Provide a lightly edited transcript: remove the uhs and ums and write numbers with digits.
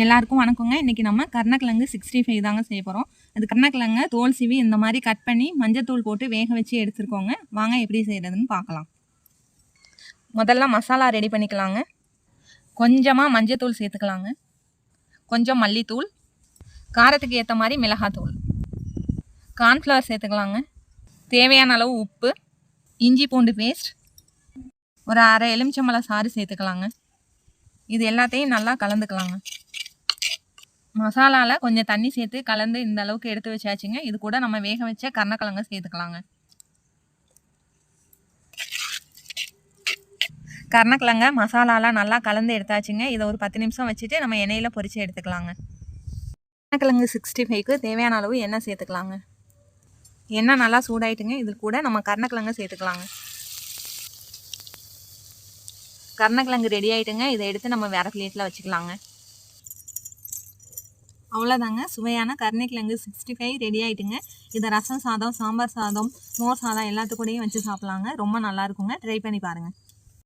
எல்லாருக்கும் வணக்கங்க. இன்றைக்கி நம்ம கருணக்கிழங்கு 65 தாங்க செய்ய போகிறோம். அது கருணக்கிழங்க தோல் சீவி இந்த மாதிரி கட் பண்ணி மஞ்சத்தூள் போட்டு வேக வச்சு எடுத்துருக்கோங்க. வாங்க எப்படி செய்கிறதுன்னு பார்க்கலாம். முதல்ல மசாலா ரெடி பண்ணிக்கலாங்க. கொஞ்சமாக மஞ்சத்தூள் சேர்த்துக்கலாங்க, கொஞ்சம் மல்லித்தூள், காரத்துக்கு ஏற்ற மாதிரி மிளகாத்தூள், கார்ன்ஃப்ளவர் சேர்த்துக்கலாங்க, தேவையான அளவு உப்பு, இஞ்சி பூண்டு பேஸ்ட், ஒரு அரை எலுமிச்சம்பழம் சாறு சேர்த்துக்கலாங்க. இது எல்லாத்தையும் நல்லா கலந்துக்கலாங்க. மசாலாவில் கொஞ்சம் தண்ணி சேர்த்து கலந்து இந்த அளவுக்கு எடுத்து வச்சாச்சுங்க. இது கூட நம்ம வேக வச்ச கருணக்கிழங்க சேர்த்துக்கலாங்க. கருணக்கிழங்க மசாலாலாம் நல்லா கலந்து எடுத்தாச்சுங்க. இதை ஒரு 10 நிமிஷம் வச்சுட்டு நம்ம எண்ணெயில் பொரித்து எடுத்துக்கலாங்க. கருணக்கிழங்கு 65க்கு தேவையான அளவு எண்ணெய் சேர்த்துக்கலாங்க. எண்ணெய் நல்லா சூடாயிட்டுங்க. இது கூட நம்ம கருணக்கிழங்க சேர்த்துக்கலாங்க. கருணக்கிழங்கு ரெடி ஆகிட்டுங்க. இதை எடுத்து நம்ம வேறு பிளேட்டில் வச்சுக்கலாங்க. அவ்வளோதாங்க, சுவையான கருணக்கிழங்கு 65 ரெடி ஆகிட்டுங்க. இதை ரசம் சாதம், சாம்பார் சாதம், மோர் சாதம் எல்லாத்துக்கூடையும் வச்சு சாப்பிட்லாங்க. ரொம்ப நல்லா இருக்குங்க. ட்ரை பண்ணி பாருங்கள்.